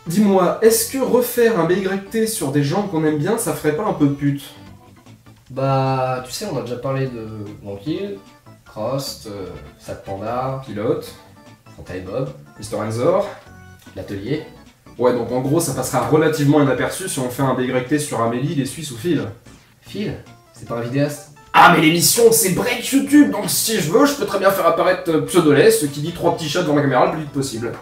Dis-moi, est-ce que refaire un BYT sur des gens qu'on aime bien, ça ferait pas un peu pute? Bah, tu sais, on a déjà parlé de Monkey, Crost, Sad Panda, Pilote, Fanta et Bob, Mr. Enzor. l'atelier. Ouais, donc en gros, ça passera relativement inaperçu si on fait un BYT sur Amélie, les Suisses ou Phil. Phil, c'est pas un vidéaste. Ah, mais l'émission, c'est break YouTube, donc si je veux, je peux très bien faire apparaître Pseudoless qui dit 3 petits chats devant la caméra le plus vite possible.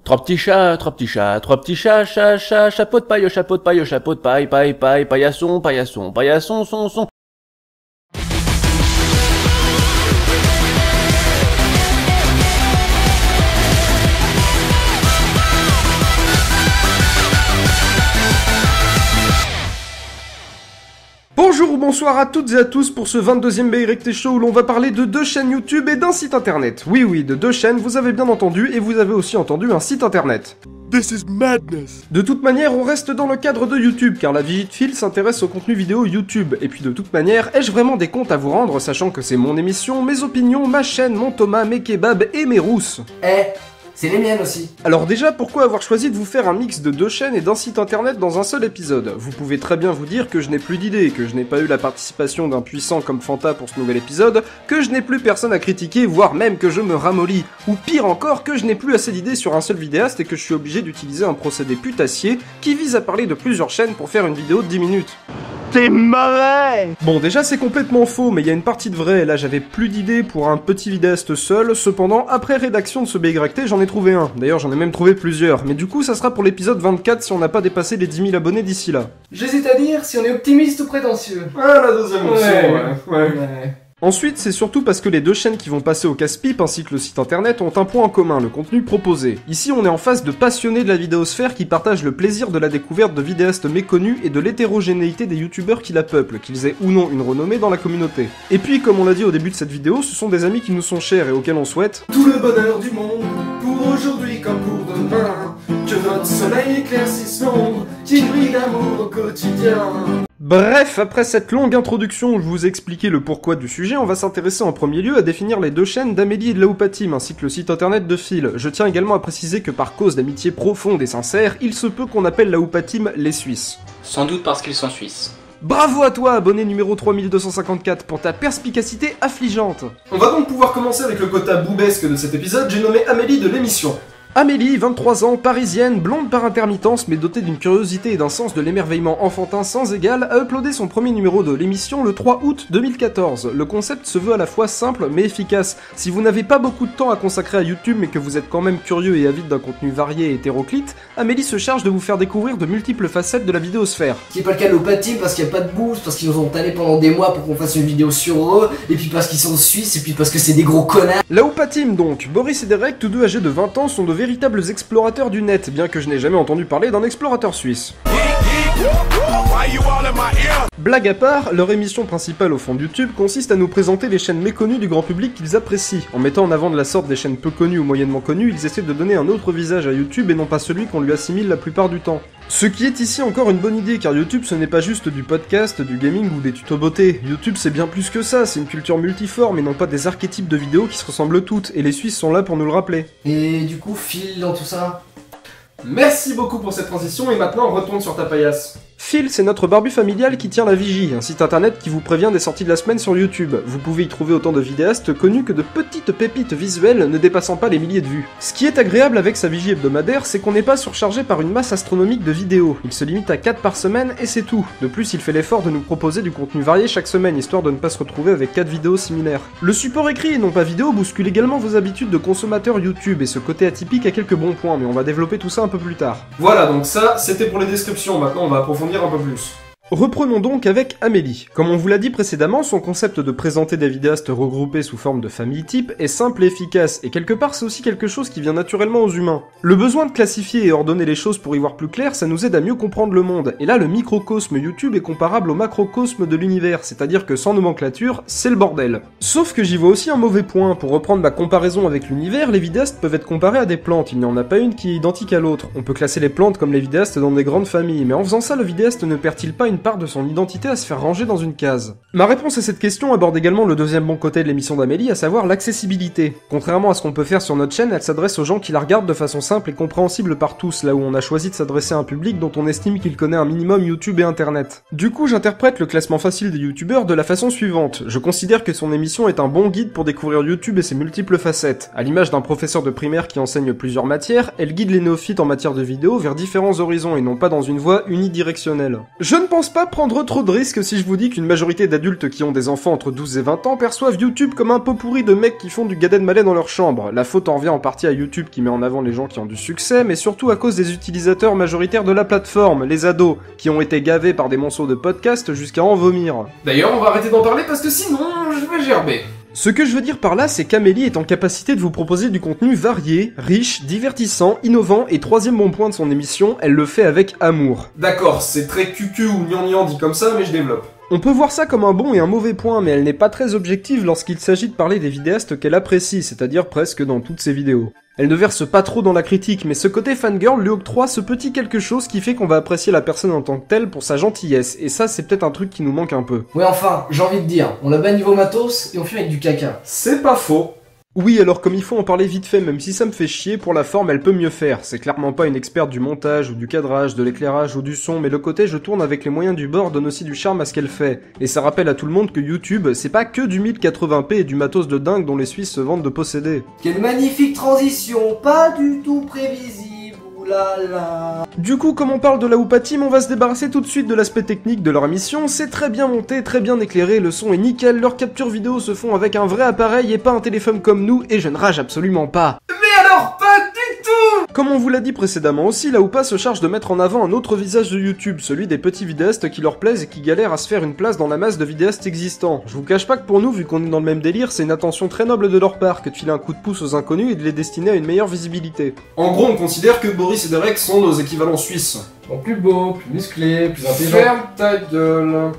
3 petits chats, 3 petits chats, 3 petits chats, chapeau de paille, chapeau de paille, chapeau de paille, paillasson, son. Bonjour ou bonsoir à toutes et à tous pour ce 22e BYT Show où l'on va parler de 2 chaînes YouTube et d'un site internet. Oui, de 2 chaînes, vous avez bien entendu, et vous avez aussi entendu un site internet. This is madness. De toute manière, on reste dans le cadre de YouTube, car la Vigie de Phil s'intéresse au contenu vidéo YouTube. Et puis de toute manière, ai-je vraiment des comptes à vous rendre, sachant que c'est mon émission, mes opinions, ma chaîne, mon Thomas, mes kebabs et mes rousses. C'est les miennes aussi. Alors déjà, pourquoi avoir choisi de vous faire un mix de 2 chaînes et d'un site internet dans un seul épisode? Vous pouvez très bien vous dire que je n'ai plus d'idées, que je n'ai pas eu la participation d'un puissant comme Fanta pour ce nouvel épisode, que je n'ai plus personne à critiquer, voire même que je me ramollis, ou pire encore, que je n'ai plus assez d'idées sur un seul vidéaste et que je suis obligé d'utiliser un procédé putassier qui vise à parler de plusieurs chaînes pour faire une vidéo de 10 minutes. C'est mauvais. Bon, déjà c'est complètement faux, mais il y a une partie de vrai, là j'avais plus d'idées pour un petit vidéaste seul, cependant, après rédaction de ce BYT, j'en ai trouvé un. D'ailleurs, j'en ai même trouvé plusieurs, mais du coup, ça sera pour l'épisode 24 si on n'a pas dépassé les 10 000 abonnés d'ici là. J'hésite à dire si on est optimiste ou prétentieux. Ah, la deuxième option, ouais. Ouais. Ensuite, c'est surtout parce que les 2 chaînes qui vont passer au casse-pipe ainsi que le site internet ont un point en commun, le contenu proposé. Ici, on est en face de passionnés de la vidéosphère qui partagent le plaisir de la découverte de vidéastes méconnus et de l'hétérogénéité des youtubeurs qui la peuplent, qu'ils aient ou non une renommée dans la communauté. Et puis, comme on l'a dit au début de cette vidéo, ce sont des amis qui nous sont chers et auxquels on souhaite tout le bonheur du monde, pour aujourd'hui comme pour demain, que notre soleil éclaircisse l'ombre, qui brille d'amour au quotidien. Bref, après cette longue introduction où je vous ai expliqué le pourquoi du sujet, on va s'intéresser en premier lieu à définir les 2 chaînes d'Amélie et de Laoupatim, ainsi que le site internet de Phil. Je tiens également à préciser que par cause d'amitié profonde et sincère, il se peut qu'on appelle Laoupatim les Suisses. Sans doute parce qu'ils sont suisses. Bravo à toi, abonné numéro 3254, pour ta perspicacité affligeante. On va donc pouvoir commencer avec le quota boubesque de cet épisode, j'ai nommé Amélie de l'émission. Amélie, 23 ans, parisienne, blonde par intermittence mais dotée d'une curiosité et d'un sens de l'émerveillement enfantin sans égal, a uploadé son premier numéro de l'émission le 3 août 2014. Le concept se veut à la fois simple mais efficace. Si vous n'avez pas beaucoup de temps à consacrer à YouTube mais que vous êtes quand même curieux et avide d'un contenu varié et hétéroclite, Amélie se charge de vous faire découvrir de multiples facettes de la vidéosphère. Ce qui est pas le cas de Laoupatim parce qu'il n'y a pas de boost, parce qu'ils nous ont talé pendant des mois pour qu'on fasse une vidéo sur eux, et puis parce qu'ils sont suisses, et puis parce que c'est des gros connards. Laoupatim donc, Boris et Derek, tous deux âgés de 20 ans, sont de véritables explorateurs du net, bien que je n'ai jamais entendu parler d'un explorateur suisse. Blague à part, leur émission principale au fond de YouTube consiste à nous présenter les chaînes méconnues du grand public qu'ils apprécient. En mettant en avant de la sorte des chaînes peu connues ou moyennement connues, ils essaient de donner un autre visage à YouTube et non pas celui qu'on lui assimile la plupart du temps. Ce qui est ici encore une bonne idée, car YouTube ce n'est pas juste du podcast, du gaming ou des tutos beauté. YouTube c'est bien plus que ça, c'est une culture multiforme et non pas des archétypes de vidéos qui se ressemblent toutes, et les Suisses sont là pour nous le rappeler. Et du coup, Phil dans tout ça. Merci beaucoup pour cette transition, et maintenant on retourne sur ta paillasse. Phil, c'est notre barbu familial qui tient la Vigie, un site internet qui vous prévient des sorties de la semaine sur YouTube. Vous pouvez y trouver autant de vidéastes connus que de petites pépites visuelles ne dépassant pas les milliers de vues. Ce qui est agréable avec sa Vigie hebdomadaire, c'est qu'on n'est pas surchargé par une masse astronomique de vidéos. Il se limite à 4 par semaine et c'est tout. De plus, il fait l'effort de nous proposer du contenu varié chaque semaine, histoire de ne pas se retrouver avec 4 vidéos similaires. Le support écrit et non pas vidéo bouscule également vos habitudes de consommateur YouTube, et ce côté atypique a quelques bons points, mais on va développer tout ça un peu plus tard. Voilà, donc ça, c'était pour les descriptions, maintenant on va approfondir un peu plus. Reprenons donc avec Amélie. Comme on vous l'a dit précédemment, son concept de présenter des vidéastes regroupés sous forme de famille type est simple et efficace, et quelque part c'est aussi quelque chose qui vient naturellement aux humains. Le besoin de classifier et ordonner les choses pour y voir plus clair, ça nous aide à mieux comprendre le monde, et là le microcosme YouTube est comparable au macrocosme de l'univers, c'est-à-dire que sans nomenclature, c'est le bordel. Sauf que j'y vois aussi un mauvais point, pour reprendre ma comparaison avec l'univers, les vidéastes peuvent être comparés à des plantes, il n'y en a pas une qui est identique à l'autre. On peut classer les plantes comme les vidéastes dans des grandes familles, mais en faisant ça le vidéaste ne perd-il pas une une part de son identité à se faire ranger dans une case? Ma réponse à cette question aborde également le deuxième bon côté de l'émission d'Amélie, à savoir l'accessibilité. Contrairement à ce qu'on peut faire sur notre chaîne, elle s'adresse aux gens qui la regardent de façon simple et compréhensible par tous, là où on a choisi de s'adresser à un public dont on estime qu'il connaît un minimum YouTube et Internet. Du coup, j'interprète le classement facile des youtubeurs de la façon suivante. Je considère que son émission est un bon guide pour découvrir YouTube et ses multiples facettes. À l'image d'un professeur de primaire qui enseigne plusieurs matières, elle guide les néophytes en matière de vidéo vers différents horizons et non pas dans une voie unidirectionnelle. Je ne pense pas prendre trop de risques si je vous dis qu'une majorité d'adultes qui ont des enfants entre 12 et 20 ans perçoivent YouTube comme un pot pourri de mecs qui font du Gad Elmaleh dans leur chambre. La faute en revient en partie à YouTube qui met en avant les gens qui ont du succès, mais surtout à cause des utilisateurs majoritaires de la plateforme, les ados, qui ont été gavés par des monceaux de podcasts jusqu'à en vomir. D'ailleurs, on va arrêter d'en parler parce que sinon, je vais gerber. Ce que je veux dire par là, c'est qu'Amélie est en capacité de vous proposer du contenu varié, riche, divertissant, innovant, et troisième bon point de son émission, elle le fait avec amour. D'accord, c'est très cucu ou gnangnan dit comme ça, mais je développe. On peut voir ça comme un bon et un mauvais point, mais elle n'est pas très objective lorsqu'il s'agit de parler des vidéastes qu'elle apprécie, c'est-à-dire presque dans toutes ses vidéos. Elle ne verse pas trop dans la critique, mais ce côté fangirl lui octroie ce petit quelque chose qui fait qu'on va apprécier la personne en tant que telle pour sa gentillesse, et ça c'est peut-être un truc qui nous manque un peu. Ouais enfin, j'ai envie de dire, on l'a bas niveau matos et on fume avec du caca. C'est pas faux. Oui, alors comme il faut en parler vite fait, même si ça me fait chier, pour la forme elle peut mieux faire. C'est clairement pas une experte du montage, ou du cadrage, de l'éclairage, ou du son, mais le côté je tourne avec les moyens du bord donne aussi du charme à ce qu'elle fait. Et ça rappelle à tout le monde que YouTube, c'est pas que du 1080p et du matos de dingue dont les Suisses se vantent de posséder. Quelle magnifique transition, pas du tout prévisible. Oulala. Du coup, comme on parle de la Hoopa Team, on va se débarrasser tout de suite de l'aspect technique de leur émission. C'est très bien monté, très bien éclairé, le son est nickel, leurs captures vidéo se font avec un vrai appareil et pas un téléphone comme nous, et je ne rage absolument pas. Mais alors, pas du tout! Comme on vous l'a dit précédemment aussi, la Hoopa se charge de mettre en avant un autre visage de YouTube, celui des petits vidéastes qui leur plaisent et qui galèrent à se faire une place dans la masse de vidéastes existants. Je vous cache pas que pour nous, vu qu'on est dans le même délire, c'est une attention très noble de leur part que de filer un coup de pouce aux inconnus et de les destiner à une meilleure visibilité. En gros, on considère que Boris et Derek sont nos équivalents suisses. Bon, plus beau, plus musclé, plus intelligent. Ferme ta gueule.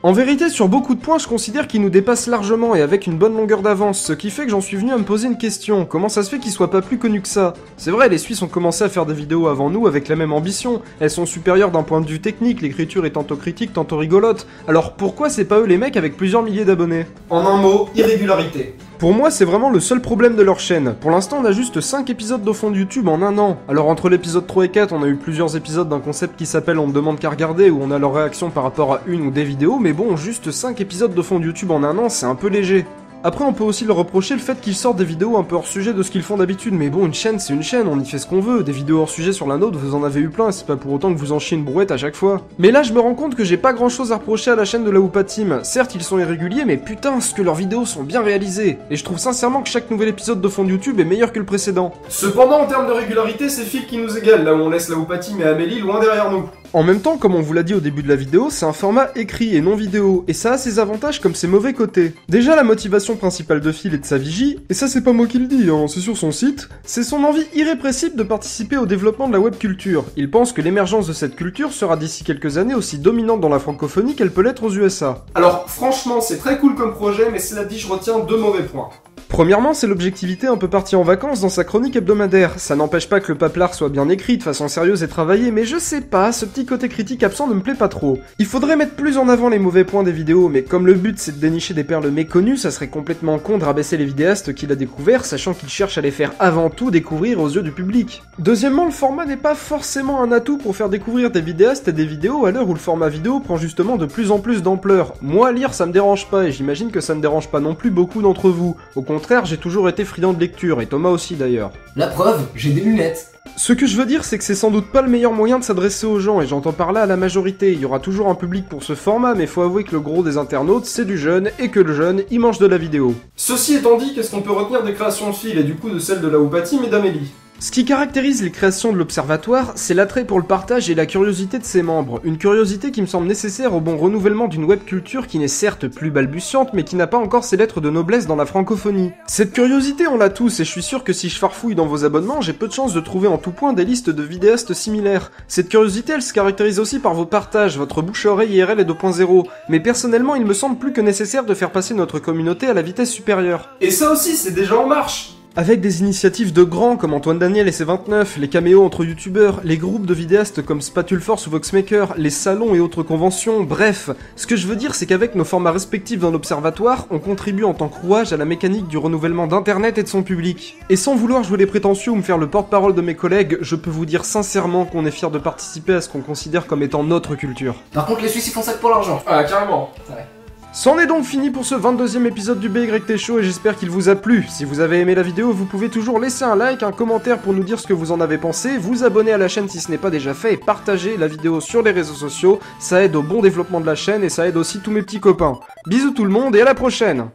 En vérité, sur beaucoup de points, je considère qu'ils nous dépassent largement et avec une bonne longueur d'avance, ce qui fait que j'en suis venu à me poser une question. Comment ça se fait qu'ils soient pas plus connus que ça? C'est vrai, les Suisses ont commencé à faire des vidéos avant nous avec la même ambition. Elles sont supérieures d'un point de vue technique, l'écriture est tantôt critique, tantôt rigolote. Alors pourquoi c'est pas eux les mecs avec plusieurs milliers d'abonnés? En un mot, irrégularité. Pour moi, c'est vraiment le seul problème de leur chaîne. Pour l'instant, on a juste 5 épisodes d'au fond de YouTube en un an. Alors entre l'épisode 3 et 4, on a eu plusieurs épisodes d'un concept qui s'appelle On ne demande qu'à regarder, où on a leur réaction par rapport à une ou des vidéos, mais bon, juste 5 épisodes d'au fond de YouTube en un an, c'est un peu léger. Après, on peut aussi leur reprocher le fait qu'ils sortent des vidéos un peu hors sujet de ce qu'ils font d'habitude, mais bon, une chaîne, c'est une chaîne, on y fait ce qu'on veut. Des vidéos hors sujet sur la nôtre, vous en avez eu plein, c'est pas pour autant que vous en chiez une brouette à chaque fois. Mais là, je me rends compte que j'ai pas grand chose à reprocher à la chaîne de la Hoopa Team. Certes, ils sont irréguliers, mais putain, ce que leurs vidéos sont bien réalisées. Et je trouve sincèrement que chaque nouvel épisode de fond de YouTube est meilleur que le précédent. Cependant, en termes de régularité, c'est Phil qui nous égale, là où on laisse la Hoopa Team et Amélie loin derrière nous. En même temps, comme on vous l'a dit au début de la vidéo, c'est un format écrit et non vidéo, et ça a ses avantages comme ses mauvais côtés. Déjà, la motivation principale de Phil et de sa vigie, et ça c'est pas moi qui le dis, hein, c'est sur son site, c'est son envie irrépressible de participer au développement de la web culture. Il pense que l'émergence de cette culture sera d'ici quelques années aussi dominante dans la francophonie qu'elle peut l'être aux USA. Alors, franchement, c'est très cool comme projet, mais cela dit, je retiens 2 mauvais points. Premièrement, c'est l'objectivité un peu partie en vacances dans sa chronique hebdomadaire. Ça n'empêche pas que le paplard soit bien écrit, de façon sérieuse et travaillée, mais je sais pas, ce petit côté critique absent ne me plaît pas trop. Il faudrait mettre plus en avant les mauvais points des vidéos, mais comme le but c'est de dénicher des perles méconnues, ça serait complètement con de rabaisser les vidéastes qu'il a découverts, sachant qu'il cherche à les faire avant tout découvrir aux yeux du public. Deuxièmement, le format n'est pas forcément un atout pour faire découvrir des vidéastes et des vidéos à l'heure où le format vidéo prend justement de plus en plus d'ampleur. Moi, lire ça me dérange pas, et j'imagine que ça ne dérange pas non plus beaucoup d'entre vous. Au contraire, j'ai toujours été friand de lecture, et Thomas aussi d'ailleurs. La preuve, j'ai des lunettes. Ce que je veux dire, c'est que c'est sans doute pas le meilleur moyen de s'adresser aux gens, et j'entends par là à la majorité. Il y aura toujours un public pour ce format, mais faut avouer que le gros des internautes, c'est du jeune, et que le jeune, il mange de la vidéo. Ceci étant dit, qu'est-ce qu'on peut retenir des créations de Phil, et du coup de celles de la Hoopa Team et d'Amélie? Ce qui caractérise les créations de l'Observatoire, c'est l'attrait pour le partage et la curiosité de ses membres. Une curiosité qui me semble nécessaire au bon renouvellement d'une web culture qui n'est certes plus balbutiante, mais qui n'a pas encore ses lettres de noblesse dans la francophonie. Cette curiosité, on l'a tous, et je suis sûr que si je farfouille dans vos abonnements, j'ai peu de chances de trouver en tout point des listes de vidéastes similaires. Cette curiosité, elle se caractérise aussi par vos partages, votre bouche-à-oreille IRL est 2.0. Mais personnellement, il me semble plus que nécessaire de faire passer notre communauté à la vitesse supérieure. Et ça aussi, c'est déjà en marche. Avec des initiatives de grands comme Antoine Daniel et ses 29, les caméos entre youtubeurs, les groupes de vidéastes comme Spatulforce ou Voxmaker, les salons et autres conventions, bref, ce que je veux dire c'est qu'avec nos formats respectifs dans l'Observatoire, on contribue en tant que rouage à la mécanique du renouvellement d'internet et de son public. Et sans vouloir jouer les prétentieux ou me faire le porte-parole de mes collègues, je peux vous dire sincèrement qu'on est fiers de participer à ce qu'on considère comme étant notre culture. Par contre, les Suisses ils font ça que pour l'argent. Ah, carrément. Ouais. C'en est donc fini pour ce 22e épisode du BYT Show et j'espère qu'il vous a plu. Si vous avez aimé la vidéo, vous pouvez toujours laisser un like, un commentaire pour nous dire ce que vous en avez pensé, vous abonner à la chaîne si ce n'est pas déjà fait et partager la vidéo sur les réseaux sociaux, ça aide au bon développement de la chaîne et ça aide aussi tous mes petits copains. Bisous tout le monde et à la prochaine!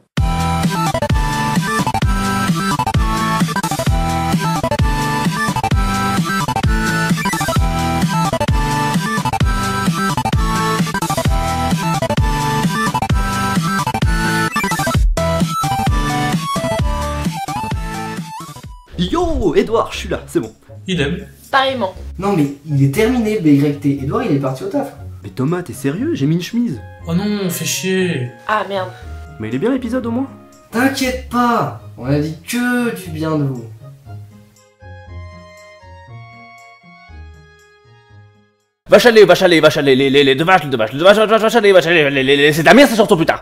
Yo, Edouard, je suis là, c'est bon. Idem. Pareillement. Non mais il est terminé BYT. Edouard il est parti au taf. Mais Thomas, t'es sérieux? J'ai mis une chemise. Oh non, fais chier. Ah merde. Mais il est bien l'épisode au moins? T'inquiète pas, on a dit que du bien de vous. Vache à lait, les deux vaches, c'est ta mère, ça sort ton putain.